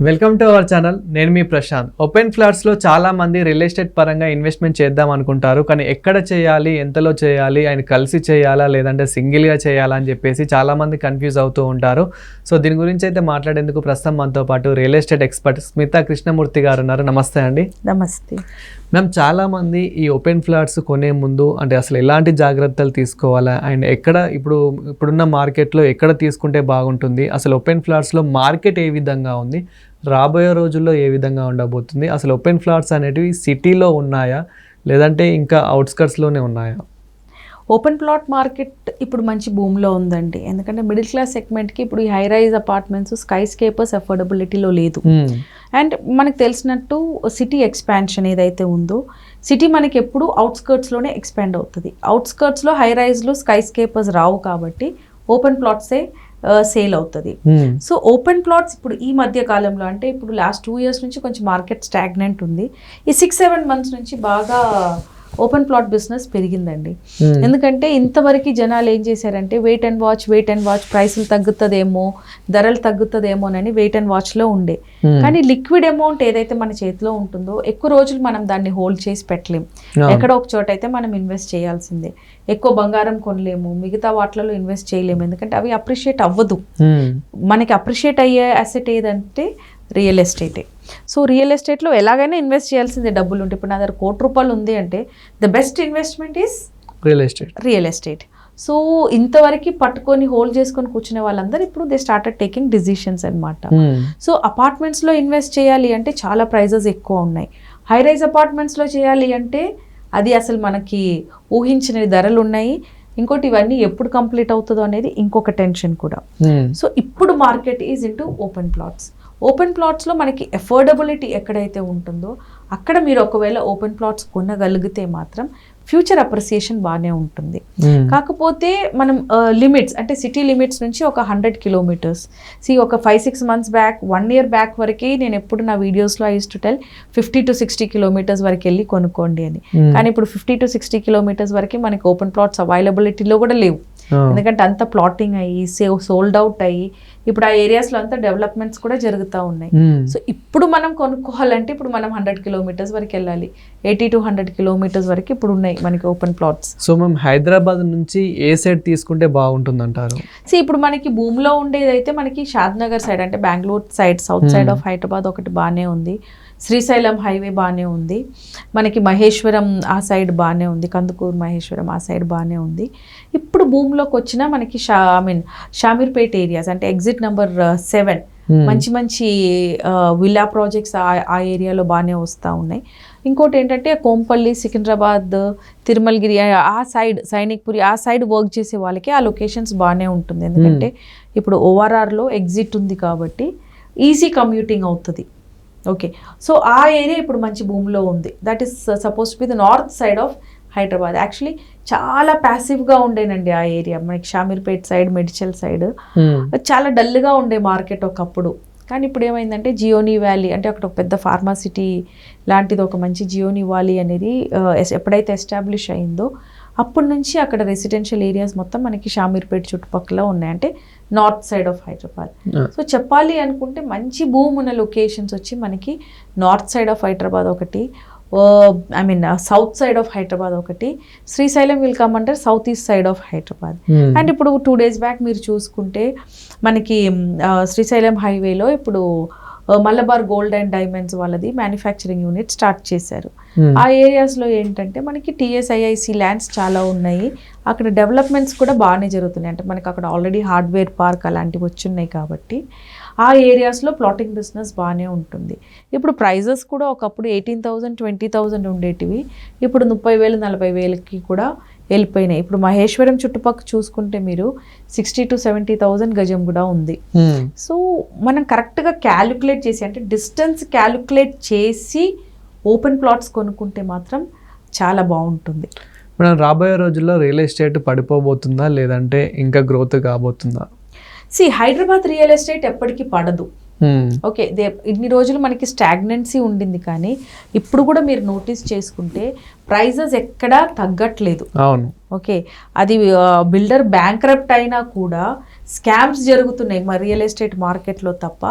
Welcome to our channel. నేను మీ Prashanth. Open ఫ్లాట్స్లో చాలా మంది రియల్ ఎస్టేట్ పరంగా ఇన్వెస్ట్మెంట్ చేద్దాం అనుకుంటారు, కానీ ఎక్కడ చేయాలి, ఎంతలో చేయాలి, ఆయన కలిసి చేయాలా లేదంటే సింగిల్గా చేయాలా అని చెప్పేసి చాలామంది కన్ఫ్యూజ్ అవుతూ ఉంటారు. సో దీని గురించి అయితే మాట్లాడేందుకు ప్రస్తుతం మనతో పాటు real estate expert Smita Krishnamurthy గారు ఉన్నారు. నమస్తే అండి. నమస్తే మ్యామ్, చాలామంది ఈ ఓపెన్ ఫ్లాట్స్ కొనే ముందు అంటే అసలు ఎలాంటి జాగ్రత్తలు తీసుకోవాలా అండ్ ఎక్కడ ఇప్పుడున్న మార్కెట్లో ఎక్కడ తీసుకుంటే బాగుంటుంది, అసలు ఓపెన్ ఫ్లాట్స్లో మార్కెట్ ఏ విధంగా ఉంది, రాబోయే రోజుల్లో ఏ విధంగా ఉండబోతుంది, అసలు ఓపెన్ ఫ్లాట్స్ అనేటివి సిటీలో ఉన్నాయా లేదంటే ఇంకా అవుట్స్కట్స్లోనే ఉన్నాయా? ఓపెన్ ప్లాట్ మార్కెట్ ఇప్పుడు మంచి భూమిలో ఉందండి. ఎందుకంటే మిడిల్ క్లాస్ సెగ్మెంట్కి ఇప్పుడు ఈ high rise apartments, sky scrapers అఫోర్డబిలిటీలో లేదు. అండ్ మనకు తెలిసినట్టు సిటీ ఎక్స్పాన్షన్ ఏదైతే ఉందో, సిటీ మనకి ఎప్పుడు అవుట్స్కర్ట్స్లోనే ఎక్స్పాండ్ అవుతుంది. అవుట్స్కర్ట్స్లో హై రైజ్లు, స్కై స్కేపర్స్ రావు కాబట్టి ఓపెన్ ప్లాట్సే సేల్ అవుతుంది. సో ఓపెన్ ప్లాట్స్ ఇప్పుడు ఈ మధ్య కాలంలో అంటే ఇప్పుడు లాస్ట్ 2 years నుంచి కొంచెం మార్కెట్ స్టాగ్నెంట్ ఉంది. ఈ 6-7 months నుంచి బాగా ఓపెన్ ప్లాట్ బిజినెస్ పెరిగిందండి. ఎందుకంటే ఇంతవరకు జనాలు ఏం చేశారంటే వెయిట్ అండ్ వాచ్ ప్రైసులు తగ్గుతుందేమో, ధరలు తగ్గుతుందేమోనని వెయిట్ అండ్ వాచ్లో ఉండే. కానీ లిక్విడ్ అమౌంట్ ఏదైతే మన చేతిలో ఉంటుందో ఎక్కువ రోజులు మనం దాన్ని హోల్డ్ చేసి పెట్టలేం. ఎక్కడో ఒక చోట అయితే మనం ఇన్వెస్ట్ చేయాల్సిందే. ఎక్కువ బంగారం కొనలేము, మిగతా వాటిలలో ఇన్వెస్ట్ చేయలేము, ఎందుకంటే అవి అప్రిషియేట్ అవ్వదు. మనకి అప్రిషియేట్ అయ్యే అసెట్ ఏదంటే రియల్ ఎస్టేటే. సో రియల్ ఎస్టేట్లో ఎలాగైనా ఇన్వెస్ట్ చేయాల్సిందే డబ్బులు ఉంటే. ఇప్పుడు నా దగ్గర ₹1,00,00,000 ఉంది అంటే the best investment is real estate. So ఇంతవరకు పట్టుకొని హోల్డ్ చేసుకొని కూర్చునే వాళ్ళందరూ ఇప్పుడు దే స్టార్టెడ్ టేకింగ్ డిసిషన్స్ అనమాట. సో అపార్ట్మెంట్స్లో ఇన్వెస్ట్ చేయాలి అంటే చాలా ప్రైజెస్ ఎక్కువ ఉన్నాయి. హై రైజ్ అపార్ట్మెంట్స్లో చేయాలి అంటే అది అసలు మనకి ఊహించిన ధరలు ఉన్నాయి. ఇంకోటి ఇవన్నీ ఎప్పుడు కంప్లీట్ అవుతుందో అనేది ఇంకొక టెన్షన్ కూడా. సో ఇప్పుడు market is into open plots. ఓపెన్ ప్లాట్స్లో మనకి అఫోర్డబిలిటీ ఎక్కడైతే ఉంటుందో అక్కడ మీరు ఒకవేళ ఓపెన్ ప్లాట్స్ కొనగలిగితే మాత్రం ఫ్యూచర్ అప్రిసియేషన్ బాగానే ఉంటుంది. కాకపోతే మనం లిమిట్స్ అంటే సిటీ లిమిట్స్ నుంచి ఒక 100 kilometers ఒక 5-6 months బ్యాక్, 1 year బ్యాక్ వరకు నేను ఎప్పుడు నా వీడియోస్లో I use to tell 50 to 60 kilometers వరకు వెళ్ళి కొనుక్కోండి అని. కానీ ఇప్పుడు 50 to 60 kilometers వరకు మనకి ఓపెన్ ప్లాట్స్ అవైలబిలిటీలో కూడా లేవు. ఎందుకంటే అంత ప్లాటింగ్ అయ్యి సోల్డ్ అవుట్ అయ్యి ఇప్పుడు ఆ ఏరియాస్లో అంతా డెవలప్మెంట్స్ కూడా జరుగుతూ ఉన్నాయి. సో ఇప్పుడు మనం కొనుక్కోవాలంటే ఇప్పుడు మనం 100 kilometers వరకు వెళ్ళాలి. 80 to 100 kilometers వరకు ఇప్పుడు ఉన్నాయి మనకి ఓపెన్ ప్లాట్స్. సో మేము హైదరాబాద్ నుంచి ఏ సైడ్ తీసుకుంటే బాగుంటుంది అంటారు? ఇప్పుడు మనకి భూమిలో ఉండేదైతే మనకి షాద్నగర్ సైడ్ అంటే Bengaluru side, south side of Hyderabad ఒకటి బాగానే ఉంది. శ్రీశైలం హైవే బాగానే ఉంది. మనకి మహేశ్వరం ఆ సైడ్ బాగానే ఉంది. కందుకూరు మహేశ్వరం ఆ సైడ్ బాగానే ఉంది. ఇప్పుడు భూమిలోకి వచ్చిన మనకి షామీర్పేట్ ఏరియాస్ అంటే ఎగ్జిట్ నెంబర్ 7 మంచి మంచి విల్లా ప్రాజెక్ట్స్ ఆ ఏరియాలో బాగానే వస్తూ ఉన్నాయి. ఇంకోటి ఏంటంటే కోంపల్లి, సికింద్రాబాద్, తిరుమలగిరి ఆ సైడ్, సైనిక్పురి ఆ సైడ్ వర్క్ చేసే వాళ్ళకి ఆ లొకేషన్స్ బాగానే ఉంటుంది. ఎందుకంటే ఇప్పుడు ORRలో ఎగ్జిట్ ఉంది కాబట్టి ఈజీ కమ్యూటింగ్ అవుతుంది. ఓకే, సో ఆ ఏరియా ఇప్పుడు మంచి భూమిలో ఉంది. That is suppose to be the north side of Hyderabad. Actually చాలా ప్యాసివ్గా ఉండేనండి ఆ ఏరియా. మనకి షామీర్పేట్ సైడ్, మెడిచల్ సైడ్ చాలా డల్గా ఉండే మార్కెట్ ఒకప్పుడు. కానీ ఇప్పుడు ఏమైందంటే జియోనీ వ్యాలీ అంటే అక్కడ ఒక పెద్ద ఫార్మాసిటీ లాంటిది ఒక మంచి జియోనీ వ్యాలీ అనేది ఎప్పుడైతే ఎస్టాబ్లిష్ అయిందో అప్పటి నుంచి అక్కడ రెసిడెన్షియల్ ఏరియాస్ మొత్తం మనకి షామీర్పేట్ చుట్టుపక్కల ఉన్నాయి, అంటే north side of Hyderabad. So చెప్పాలి అనుకుంటే మంచి భూమి ఉన్న లొకేషన్స్ వచ్చి మనకి నార్త్ సైడ్ ఆఫ్ హైదరాబాద్ ఒకటి, సౌత్ సైడ్ ఆఫ్ హైదరాబాద్ ఒకటి, Srisailam will come under south east side of Hyderabad. And ఇప్పుడు 2 days బ్యాక్ మీరు చూసుకుంటే మనకి శ్రీశైలం హైవేలో ఇప్పుడు మలబార్ గోల్డ్ అండ్ డైమండ్స్ వాళ్ళది మ్యానుఫ్యాక్చరింగ్ యూనిట్ స్టార్ట్ చేశారు. ఆ ఏరియాస్లో ఏంటంటే మనకి TSIIC ల్యాండ్స్ చాలా ఉన్నాయి. అక్కడ డెవలప్మెంట్స్ కూడా బాగానే జరుగుతున్నాయి. అంటే మనకి అక్కడ ఆల్రెడీ హార్డ్వేర్ పార్క్ అలాంటివి వచ్చున్నాయి కాబట్టి ఆ ఏరియాస్లో ప్లాటింగ్ బిజినెస్ బాగానే ఉంటుంది. ఇప్పుడు ప్రైజెస్ కూడా ఒకప్పుడు 18,000, 20,000 ఉండేటివి ఇప్పుడు 30,000, 40,000కి కూడా వెళ్ళిపోయినాయి. ఇప్పుడు మహేశ్వరం చుట్టుపక్కల చూసుకుంటే మీరు 60,000 to 70,000 గజం కూడా ఉంది. సో మనం కరెక్ట్గా క్యాలిక్యులేట్ చేసి అంటే డిస్టెన్స్ క్యాలిక్యులేట్ చేసి ఓపెన్ ప్లాట్స్ కొనుక్కుంటే మాత్రం చాలా బాగుంటుంది. మనం రాబోయే రోజుల్లో రియల్ ఎస్టేట్ పడిపోబోతుందా లేదంటే ఇంకా గ్రోత్ కాబోతుందా? హైదరాబాద్ రియల్ ఎస్టేట్ ఎప్పటికీ పడదు. ఓకే, ఇన్ని రోజులు మనకి స్టాగ్నెన్సీ ఉండింది, కానీ ఇప్పుడు కూడా మీరు నోటీస్ చేసుకుంటే ప్రైజెస్ ఎక్కడా తగ్గట్లేదు. అవును, ఓకే, అది బిల్డర్ బ్యాంక్రప్ట్ అయినా కూడా స్కామ్స్ జరుగుతున్నాయి మా రియల్ ఎస్టేట్ మార్కెట్లో తప్ప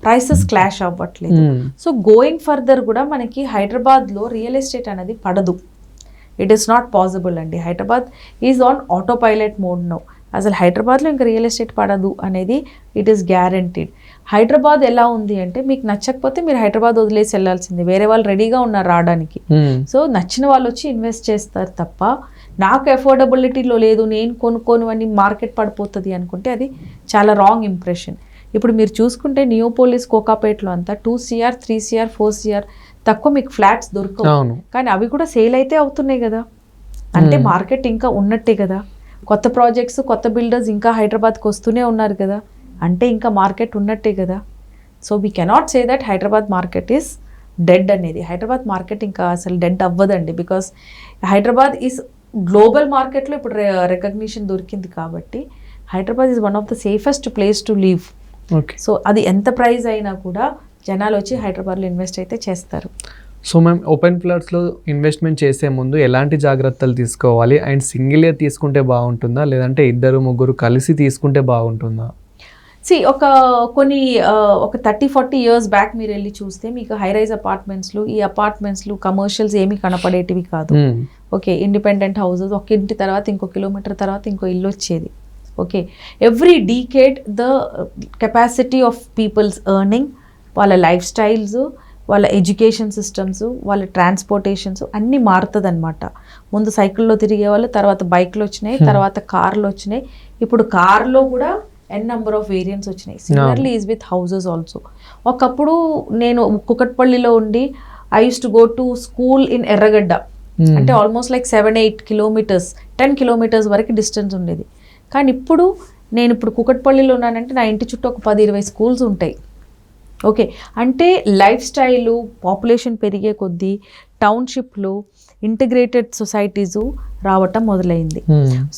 ప్రైసెస్ క్లాష్ అవ్వట్లేదు. సో గోయింగ్ ఫర్దర్ కూడా మనకి హైదరాబాద్లో రియల్ ఎస్టేట్ అనేది పడదు. ఇట్ ఈస్ నాట్ పాసిబుల్ అండి. Hyderabad is on auto pilot mode now. అసలు హైదరాబాద్లో ఇంకా రియల్ ఎస్టేట్ పడదు అనేది ఇట్ ఈస్ గ్యారంటీడ్. హైదరాబాద్ ఎలా ఉంది అంటే మీకు నచ్చకపోతే మీరు హైదరాబాద్ వదిలేసి వెళ్ళాల్సిందే, వేరే వాళ్ళు రెడీగా ఉన్నారు రావడానికి. సో నచ్చిన వాళ్ళు వచ్చి ఇన్వెస్ట్ చేస్తారు తప్ప నాకు అఫోర్డబిలిటీలో లేదు నేను కొనుక్కోను అని మార్కెట్ పడిపోతుంది అనుకుంటే అది చాలా రాంగ్ ఇంప్రెషన్. ఇప్పుడు మీరు చూసుకుంటే నియోపోలిస్ కోకాపేట్లో అంతా 2 CR 3 CR 4 CR తక్కువ మీకు ఫ్లాట్స్ దొరకవు, కానీ అవి కూడా సేల్ అయితే అవుతున్నాయి కదా, అంటే మార్కెట్ ఇంకా ఉన్నట్టే కదా. కొత్త ప్రాజెక్ట్స్ కొత్త బిల్డర్స్ ఇంకా హైదరాబాద్కి వస్తూనే ఉన్నారు కదా, అంటే ఇంకా మార్కెట్ ఉన్నట్టే కదా. So we cannot say that Hyderabad market is dead అనేది. హైదరాబాద్ మార్కెట్ ఇంకా అసలు డెడ్ అవ్వదండి. బికాస్ హైదరాబాద్ ఈజ్ గ్లోబల్ మార్కెట్లో ఇప్పుడు రికగ్నిషన్ దొరికింది కాబట్టి Hyderabad is one of the safest place to live. So అది ఎంత ప్రైస్ అయినా కూడా జనాలు వచ్చి హైదరాబాద్లో ఇన్వెస్ట్ అయితే చేస్తారు. సో మేము ఓపెన్ ప్లాట్స్లో ఇన్వెస్ట్మెంట్ చేసే ముందు ఎలాంటి జాగ్రత్తలు తీసుకోవాలి? అండ్ సింగిల్గా తీసుకుంటే బాగుంటుందా లేదంటే 2-3 కలిసి తీసుకుంటే బాగుంటుందా? ఒక 30-40 years బ్యాక్ మీరు వెళ్ళి చూస్తే మీకు హై రైజ్ అపార్ట్మెంట్స్లు ఈ అపార్ట్మెంట్స్లు కమర్షియల్స్ ఏమీ కనపడేటివి కాదు. ఓకే, ఇండిపెండెంట్ హౌసెస్, ఒక ఇంటి తర్వాత ఇంకో కిలోమీటర్ తర్వాత ఇంకో ఇల్లు వచ్చేది. Okay, every decade the capacity of peoples earning, వాళ్ళ లైఫ్ స్టైల్స్, వాళ్ళ ఎడ్యుకేషన్ సిస్టమ్స్, వాళ్ళ ట్రాన్స్పోర్టేషన్స్ అన్నీ మారుతుంది అనమాట. ముందు సైకిల్లో తిరిగే వాళ్ళు, తర్వాత బైక్లు వచ్చినాయి, తర్వాత కార్లు వచ్చినాయి, ఇప్పుడు కార్లో కూడా నెంబర్ ఆఫ్ వేరియంట్స్ వచ్చినాయి. Similarly is with houses also. ఒకప్పుడు నేను కుకట్పల్లిలో ఉండి I use to go to school in ఎర్రగడ్డ, అంటే ఆల్మోస్ట్ లైక్ 7-8 kilometers 10 kilometers వరకు డిస్టెన్స్ ఉండేది. కానీ ఇప్పుడు నేను కుకట్పల్లిలో ఉన్నానంటే నా ఇంటి చుట్టూ ఒక 10-20 స్కూల్స్ ఉంటాయి. ఓకే, అంటే లైఫ్ స్టైలు పాపులేషన్ పెరిగే కొద్దీ టౌన్షిప్లు ఇంటిగ్రేటెడ్ సొసైటీసు రావటం మొదలైంది.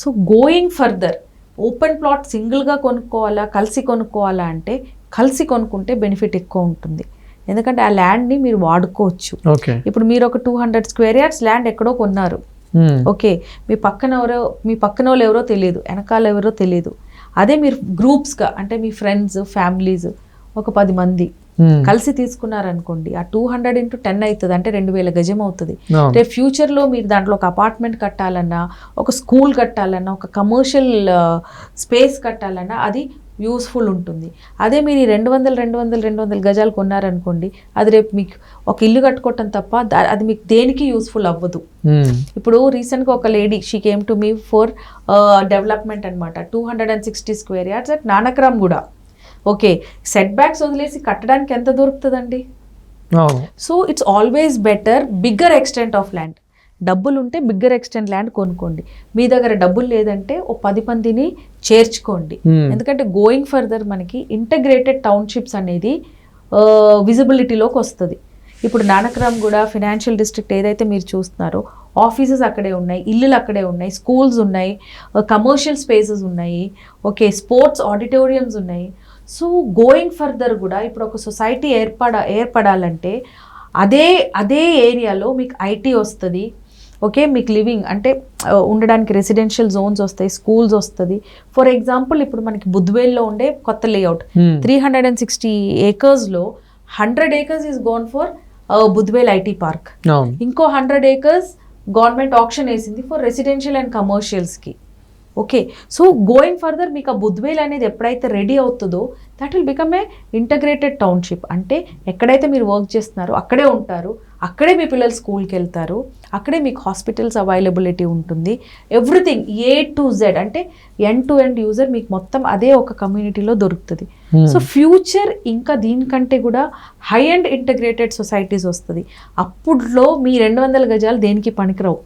So going further open plot సింగిల్గా కొనుక్కోవాలా కలిసి కొనుక్కోవాలా అంటే కలిసి కొనుక్కుంటే బెనిఫిట్ ఎక్కువ ఉంటుంది. ఎందుకంటే ఆ ల్యాండ్ని మీరు వాడుకోవచ్చు. ఇప్పుడు మీరు ఒక 200 square yards ల్యాండ్ ఎక్కడో కొన్నారు. ఓకే, మీ పక్కన వాళ్ళు ఎవరో తెలియదు, వెనకాల ఎవరో తెలియదు. అదే మీరు గ్రూప్స్గా అంటే మీ ఫ్రెండ్స్ ఫ్యామిలీస్ ఒక 10 మంది కలిసి తీసుకున్నారనుకోండి, ఆ 200 into 10 అవుతుంది, అంటే 2000 గజం అవుతుంది. రేపు ఫ్యూచర్లో మీరు దాంట్లో ఒక అపార్ట్మెంట్ కట్టాలన్నా, ఒక స్కూల్ కట్టాలన్నా, ఒక కమర్షియల్ స్పేస్ కట్టాలన్నా అది యూస్ఫుల్ ఉంటుంది. అదే మీరు 200 గజాలు కొన్నారనుకోండి, అది రేపు మీకు ఒక ఇల్లు కట్టుకోవటం తప్ప అది మీకు దేనికి యూస్ఫుల్ అవ్వదు. ఇప్పుడు రీసెంట్గా ఒక lady she came to me for development అనమాట, 260 square yards అట్ నానక్రామ్ కూడా. ఓకే, సెట్ బ్యాక్స్ వదిలేసి కట్టడానికి ఎంత దొరుకుతుందండి? So it's always better bigger extent of land. డబ్బులు ఉంటే బిగ్గర్ ఎక్స్టెంట్ ల్యాండ్ కొనుక్కోండి. మీ దగ్గర డబ్బులు లేదంటే ఓ 10 మందిని చేర్చుకోండి. ఎందుకంటే గోయింగ్ ఫర్దర్ మనకి ఇంటగ్రేటెడ్ టౌన్షిప్స్ అనేది విజిబిలిటీలోకి వస్తుంది. ఇప్పుడు నానక్రామ్ కూడా ఫినాన్షియల్ డిస్ట్రిక్ట్ ఏదైతే మీరు చూస్తున్నారో ఆఫీసెస్ అక్కడే ఉన్నాయి, ఇల్లులు అక్కడే ఉన్నాయి, స్కూల్స్ ఉన్నాయి, కమర్షియల్ స్పేసెస్ ఉన్నాయి, ఓకే, స్పోర్ట్స్ ఆడిటోరియంస్ ఉన్నాయి. సో గోయింగ్ ఫర్దర్ కూడా ఇప్పుడు ఒక సొసైటీ ఏర్పడాలంటే అదే ఏరియాలో మీకు ఐటీ వస్తుంది. ఓకే, మీకు లివింగ్ అంటే ఉండడానికి రెసిడెన్షియల్ జోన్స్ వస్తాయి, స్కూల్స్ వస్తుంది. ఫర్ ఎగ్జాంపుల్ ఇప్పుడు మనకి బుద్వేల్లో ఉండే కొత్త లేఅవుట్ 360 acres-లో 100 acres is gone for Budvel IT park. ఇంకో 100 acres గవర్నమెంట్ ఆప్షన్ వేసింది ఫర్ రెసిడెన్షియల్ అండ్ కమర్షియల్స్కి. ఓకే, సో గోయింగ్ ఫర్దర్ మీకు ఆ బుద్వేల్ అనేది ఎప్పుడైతే రెడీ అవుతుందో that will become a integrated township. అంటే ఎక్కడైతే మీరు వర్క్ చేస్తున్నారో అక్కడే ఉంటారు, అక్కడే మీ పిల్లలు స్కూల్కి వెళ్తారు, అక్కడే మీకు హాస్పిటల్స్ అవైలబిలిటీ ఉంటుంది. ఎవ్రీథింగ్ A to Z అంటే ఎండ్ టు ఎండ్ యూజర్ మీకు మొత్తం అదే ఒక కమ్యూనిటీలో దొరుకుతుంది. సో ఫ్యూచర్ ఇంకా దీనికంటే కూడా హై అండ్ ఇంటగ్రేటెడ్ సొసైటీస్ వస్తుంది. అప్పుడులో మీ 200 గజాలు దేనికి పనికిరావు.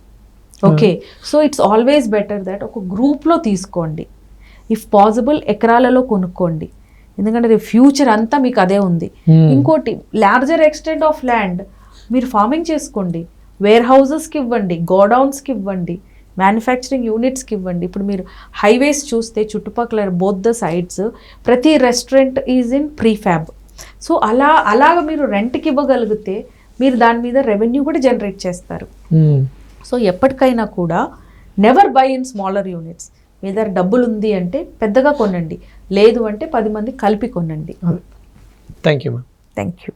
Okay, so it's always better that ఒక గ్రూప్లో తీసుకోండి, ఇఫ్ పాసిబుల్ ఎకరాలలో కొనుక్కోండి, ఎందుకంటే రేపు ఫ్యూచర్ అంతా మీకు అదే ఉంది. ఇంకోటి లార్జర్ ఎక్స్టెంట్ ఆఫ్ ల్యాండ్ మీరు ఫార్మింగ్ చేసుకోండి, వేర్ హౌసెస్కి ఇవ్వండి, గోడౌన్స్కి ఇవ్వండి, మ్యానుఫ్యాక్చరింగ్ యూనిట్స్కి ఇవ్వండి. ఇప్పుడు మీరు హైవేస్ చూస్తే చుట్టుపక్కల బోత్ ద సైడ్స్ ప్రతి restaurant is in prefab. So అలాగ మీరు రెంట్కి ఇవ్వగలిగితే మీరు దాని మీద రెవెన్యూ కూడా జనరేట్ చేస్తారు. సో ఎప్పటికైనా కూడా never buy in smaller units. మీ దగ్గర డబ్బులు ఉంది అంటే పెద్దగా కొనండి. లేదు అంటే 10 మంది కలిపి కొనండి. Thank you ma'am. Thank you.